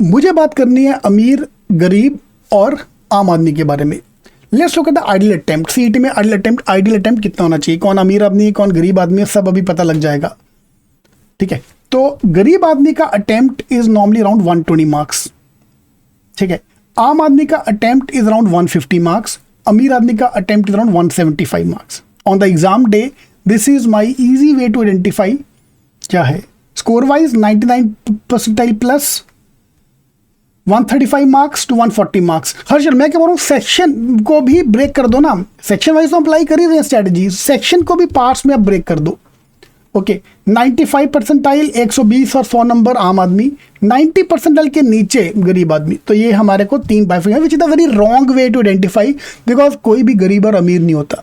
मुझे बात करनी है अमीर, गरीब और आम आदमी के बारे में। Let's look at the ideal attempt. CET में आइडियल अटेम्प्ट कितना होना चाहिए, कौन अमीर आदमी है कौन गरीब आदमी है, सब अभी पता लग जाएगा। ठीक है, तो गरीब आदमी का attempt is normally around 120 marks. ठीक है, आम आदमी का अटेम्प्ट इज अराउंड 150 मार्क्स, अमीर आदमी का attempt is around 175 marks. On the exam day this is my easy way to identify क्या है। Score wise 99 percentile plus 135 marks to 140 marks. Harshal मैं क्या बोल रहा हूँ, सेक्शन को भी ब्रेक कर दो ना, सेक्शन वाइज तो अप्लाई कर ही रहे हैं स्ट्रेटजी, सेक्शन को भी पार्ट्स में अब ब्रेक कर दो। ओके 95 परसेंटाइल 120 और 100 नंबर आम आदमी, 90 परसेंटाइल के नीचे गरीब आदमी। तो ये हमारे को 3 bifurcation, which is a very wrong way to identify, because कोई भी गरीब और अमीर नहीं होता।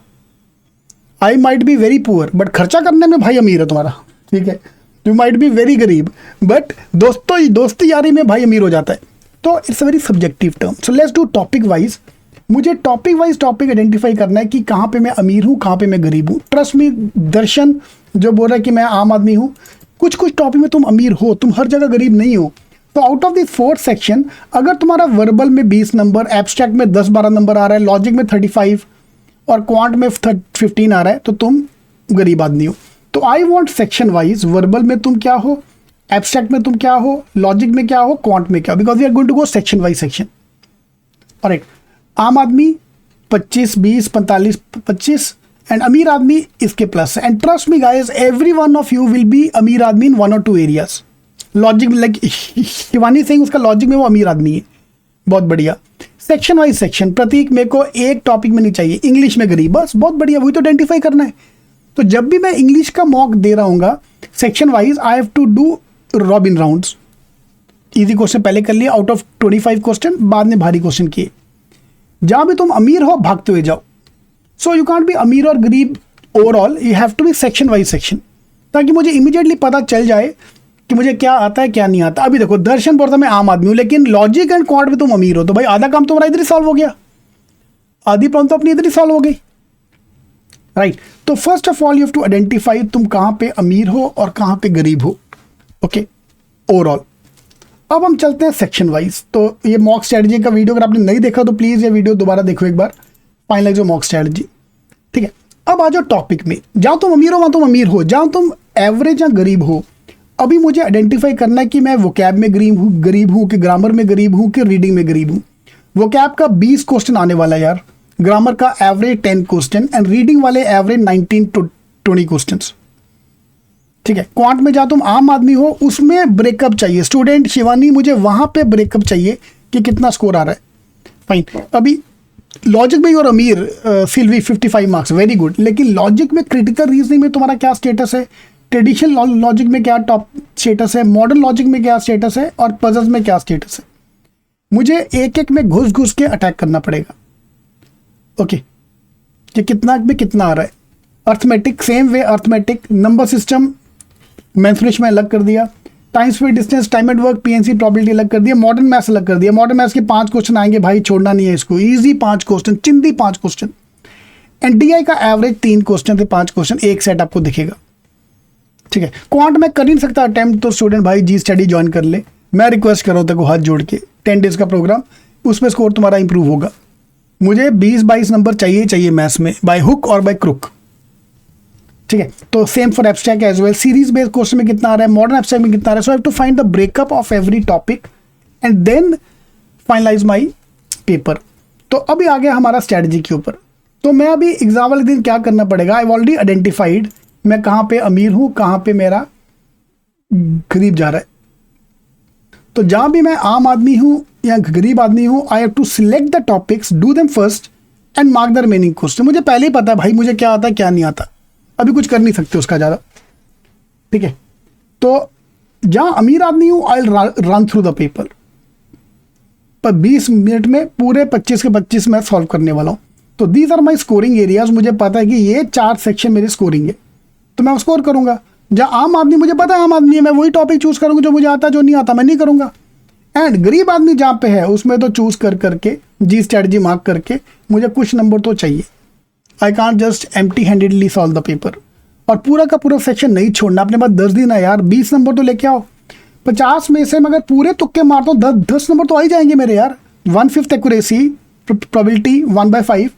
I might be very poor but खर्चा करने में भाई अमीर है तुम्हारा। ठीक है, यू माइट बी वेरी गरीब बट दोस्ती यारी में भाई अमीर हो जाता है। तो it's a very subjective term. So let's do topic wise. मुझे टॉपिक वाइज टॉपिक आइडेंटिफाई करना है कि कहाँ पे मैं अमीर हूँ कहाँ पे मैं गरीब हूँ। ट्रस्ट मी, दर्शन जो बोल रहा है कि मैं आम आदमी हूँ, कुछ कुछ टॉपिक में तुम अमीर हो, तुम हर जगह गरीब नहीं हो। तो आउट ऑफ दिस 4 सेक्शन अगर तुम्हारा वर्बल में 20 नंबर, एब्स्ट्रैक्ट में 10-12 नंबर आ रहा है, लॉजिक में 35 और क्वांट में 15 आ रहा है, तो तुम गरीब आदमी हो। तो I want section wise, verbal में तुम क्या हो, एब्स्ट्रैक्ट में तुम क्या हो, लॉजिक में क्या हो, क्वांट में क्या हो, because we are going to go section wise section. Alright, आम आदमी 25, 20, 45, 25 एंड अमीर आदमी इसके plus. And trust me guys, every one of you will be अमीर आदमी इन 1 or 2 एरियाज। लॉजिक में लाइक शिवानी सिंह, उसका लॉजिक में वो अमीर आदमी है, बहुत बढ़िया। सेक्शन वाइज सेक्शन, प्रतीक मेरे को एक टॉपिक में नहीं चाहिए, इंग्लिश में गरीब, बस बहुत बढ़िया, वही तो आइडेंटिफाई करना है। तो जब भी मैं इंग्लिश का मॉक दे रहा हूँ section wise, I have to do robin rounds. Easy question पहले कर लिया आउट ऑफ 25 क्वेश्चन, बाद में भारी क्वेश्चन किए। जहां भी तुम अमीर हो भागते हुए जाओ। सो यू कांट बी अमीर और गरीब overall, you have to be section wise section, ताकि मुझे इमीडिएटली पता चल जाए कि मुझे क्या आता है क्या नहीं आता। अभी देखो, दर्शन बोलता मैं आम आदमी हूं, लेकिन लॉजिक एंड क्वांट में तुम अमीर हो, तो भाई आधा काम तुम्हारा इधर ही सॉल्व हो गया, आधी प्रॉब्लम तो अपनी इधर ही सॉल्व हो गई। राइट, तो first of all you have to identify तुम कहां पे अमीर हो और कहां पे गरीब हो। Okay, overall. अब हम चलते हैं सेक्शन वाइज। तो ये मॉक स्ट्रेटजी का वीडियो अगर आपने नहीं देखा तो प्लीज ये वीडियो दोबारा देखो एक बार, फाइनलाइज मॉक स्ट्रेटजी। ठीक है, अब आ जाओ टॉपिक में। जहां तुम अमीर हो वहां तुम अमीर हो, जहां तुम एवरेज या गरीब हो। अभी मुझे आइडेंटिफाई करना है कि मैं वोकैब में गरीब हूं कि ग्रामर में गरीब हूं कि रीडिंग में गरीब हूं। वोकैब का 20 क्वेश्चन आने वाला है यार, ग्रामर का एवरेज 10 क्वेश्चन एंड रीडिंग वाले एवरेज 19 to 20 क्वेश्चन। ठीक है, क्वांट में जहां तुम आम आदमी हो उसमें ब्रेकअप चाहिए। स्टूडेंट शिवानी, मुझे वहां पे ब्रेकअप चाहिए कि कितना स्कोर आ रहा है। फाइन, अभी लॉजिक में और अमीर सिल्वी 55 मार्क्स, वेरी गुड। लेकिन लॉजिक में क्रिटिकल रीजनिंग में तुम्हारा क्या स्टेटस है, ट्रेडिशनल लॉजिक में क्या टॉप स्टेटस है, मॉडर्न लॉजिक में क्या स्टेटस है और पजल्स में क्या स्टेटस है। मुझे एक एक में घुस घुस के अटैक करना पड़ेगा। ओके, कि कितना में कितना आ रहा है। Arithmetic same way, arithmetic number system mensuration में अलग कर दिया, time speed distance time and work PNC probability अलग कर दिया, मॉडर्न मैथ्स अलग कर दिया। मॉडर्न मैथ्स के 5 क्वेश्चन आएंगे भाई, छोड़ना नहीं है इसको, इजी 5 क्वेश्चन, चिंदी 5 क्वेश्चन। एनडीआई का एवरेज 3 क्वेश्चन से 5 क्वेश्चन एक सेट आपको दिखेगा। ठीक है, क्वांट में कर ही नहीं सकता अटेम्प्ट, तो स्टूडेंट भाई जी स्टडी ज्वाइन कर ले, मैं रिक्वेस्ट कर रहा हूँ तेरे को हाथ जोड़ के। 10 डेज का प्रोग्राम, उसमें स्कोर तुम्हारा इंप्रूव होगा। मुझे 20-22 नंबर चाहिए मैथ्स में, by hook or by crook. ठीक है, तो same for abstract as well. Series based question में कितना आ रहा है, मॉडर्न एब्स्ट्रैक्ट में कितना आ रहा है। So I have to find the breakup of every topic and then finalise my paper. तो अभी आ गया हमारा स्ट्रैटेजी के ऊपर। तो मैं अभी एग्जाम वाले दिन क्या करना पड़ेगा, आई ऑलरेडी आइडेंटिफाइड मैं कहाँ पे अमीर हूँ कहाँ पे मेरा गरीब जा रहा है। तो जहाँ भी मैं आम आदमी हूँ या गरीब आदमी हूँ, I have to select the topics, do them first and mark the remaining question. मुझे पहले ही पता है भाई मुझे क्या आता है क्या नहीं आता, अभी कुछ कर नहीं सकते उसका ज़्यादा। ठीक है, तो जहाँ अमीर आदमी हूँ I run through the paper, पर 20 मिनट में पूरे 25 के 25 मैं सॉल्व करने वाला हूँ। तो these are my scoring areas. मुझे पता है कि ये 4 सेक्शन मेरे स्कोरिंग है, तो मैं स्कोर करूँगा। जहाँ आम आदमी, मुझे पता है आम आदमी है, मैं वही टॉपिक चूज करूँगा जो मुझे आता है, जो नहीं आता मैं नहीं करूँगा। एंड गरीब आदमी जहाँ पे है उसमें तो चूज कर करके जी स्ट्रेटजी मार्क करके मुझे कुछ नंबर तो चाहिए। I can't just empty handedly solve the paper. और पूरा का पूरा सेक्शन नहीं छोड़ना, अपने पास 10 दिन है यार, 20 नंबर तो लेके आओ। 50 में से मैं अगर पूरे तुक्के मारता हूँ 10 नंबर तो आ ही जाएंगे मेरे यार। 1/5 एक्यूरेसी प्रोबेबिलिटी 1/5,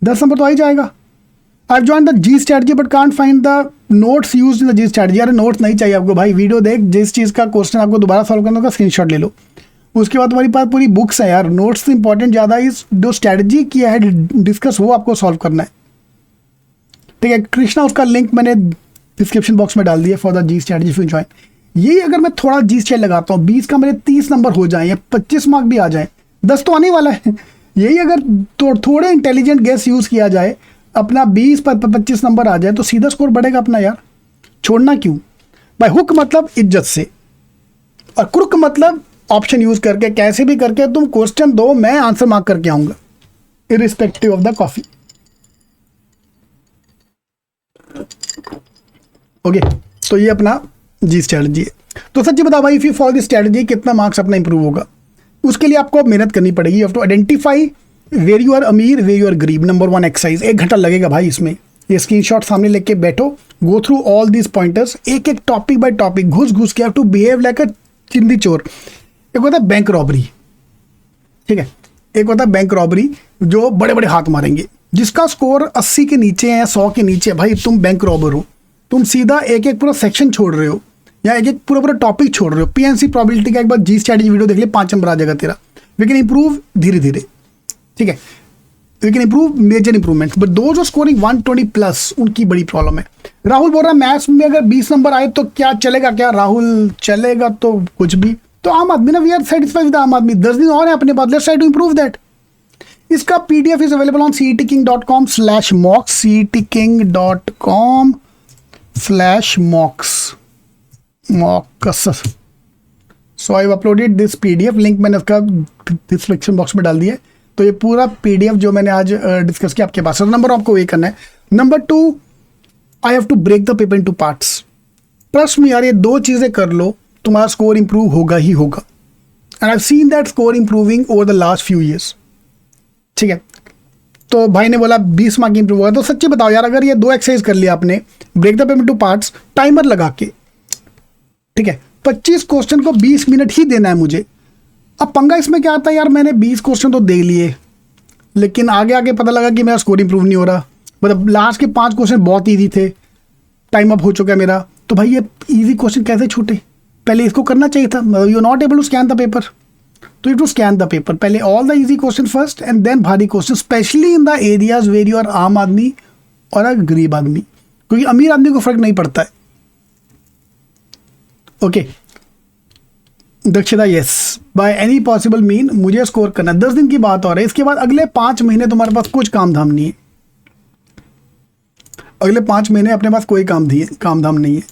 10 नंबर तो आ ही जाएगा। I join the G strategy but can't find the notes use in the G strategy. अरे नोट्स नहीं चाहिए आपको भाई, वीडियो देख, जिस चीज़ का क्वेश्चन आपको दोबारा सॉल्व करना होगा स्क्रीनशॉट ले लो, उसके बाद तुम्हारी पास पूरी बुक्स है यार। नोट्स इंपॉर्टेंट ज़्यादा, इस जो स्ट्रेटजी किया है डिस्कस वो आपको सॉल्व करना है, ठीक है। कृष्णा, उसका लिंक मैंने डिस्क्रिप्शन बॉक्स में डाल दिया for the G strategy for join. यही अगर मैं थोड़ा जी स्ट्रेट लगाता हूँ 20 का मेरे 30 नंबर हो जाए या 25 मार्क भी आ जाए, 10 तो आने वाला है। यही अगर थोड़े इंटेलिजेंट गेस यूज़ किया जाए, अपना 20-25 नंबर आ जाए तो सीधा स्कोर बढ़ेगा अपना यार। छोड़ना क्यों भाई। हुक मतलब इज्जत से, और क्रुक मतलब ऑप्शन यूज करके कैसे भी करके तुम क्वेश्चन दो, मैं आंसर मार्क करके आऊंगा irrespective of the coffee. Okay, तो ये अपना जी स्ट्रेटजी है। तो सच्ची बताओ भाई, if you follow this strategy कितना मार्क्स अपना इंप्रूव होगा। उसके लिए आपको मेहनत करनी पड़ेगी। You have to identify where you are अमीर, वेर यू आर गरीब। नंबर 1 एक्सरसाइज, 1 घंटा लगेगा भाई इसमें। ये स्क्रीनशॉट सामने लेके बैठो, go through all these pointers, एक एक टॉपिक बाय टॉपिक घुस घुस के, have to behave like a चिंदी चोर। एक होता है बैंक रॉबरी, ठीक है, एक होता है बैंक रॉबरी जो बड़े बड़े हाथ मारेंगे। जिसका स्कोर 80 के नीचे है, 100 के नीचे है, भाई तुम बैंक रॉबर हो। तुम सीधा एक एक पूरा सेक्शन छोड़ रहे हो या एक एक पूरा पूरा टॉपिक छोड़ रहे हो। पीएनसी प्रोबेबिलिटी का एक बार जी स्ट्रेटजी वीडियो देख ले, 5 नंबर आ जाएगा तेरा। वी कैन इंप्रूव धीरे धीरे, ठीक है, we can improve major improvement. But दो जो स्कोरिंग 120+ उनकी बड़ी प्रॉब्लम है। राहुल बोल रहा है मैथ्स में अगर 20 नंबर आए तो क्या चलेगा? क्या राहुल चलेगा तो कुछ भी। तो आम आदमी ना, वी आर सेटिस्फाइड विद आम आदमी। 10 दिन और है अपने पास, let's try to improve that. इसका PDF is available on cetking.com/mocks, cetking.com/mocks। So I uploaded this PDF, link मैंने उसका डिस्क्रिप्शन बॉक्स में डाल दिया है। तो ये पूरा पीडीएफ जो मैंने आज डिस्कस किया आपके पास। नंबर आपको ये करना है। Number 2, I have to break the paper into parts. Trust me यार, ये 2 चीज़ें कर लो, तुम्हारा स्कोर इंप्रूव होगा ही होगा। And I have seen that score improving over the last few years, ठीक है। तो भाई ने बोला 20 मार्क इंप्रूव हुआ, तो सच्ची बताओ यार, अगर ये 2 एक्सरसाइज कर लिया आपने, break the paper into parts, timer लगा के, ठीक है, 25 क्वेश्चन को 20 मिनट ही देना है मुझे। अब पंगा इसमें क्या आता है यार, मैंने 20 क्वेश्चन तो दे लिए, लेकिन आगे आगे पता लगा कि मेरा स्कोर इंप्रूव नहीं हो रहा। मतलब लास्ट के 5 क्वेश्चन बहुत ईजी थे, टाइम अप हो चुका है मेरा। तो भाई ये ईजी क्वेश्चन कैसे छूटे? पहले इसको करना चाहिए था। You not able to scan the paper, तो you to scan the paper. पहले all the easy question first and then भारी question, specially in the areas where you are आम आदमी और गरीब आदमी, क्योंकि अमीर आदमी को फर्क नहीं पड़ता है। Okay Dakshita, yes, by any possible mean मुझे स्कोर करना। 10 दिन की बात हो रही है, इसके बाद अगले 5 महीने तुम्हारे पास कुछ काम धाम नहीं है। अगले 5 महीने अपने पास कोई काम धाम नहीं है।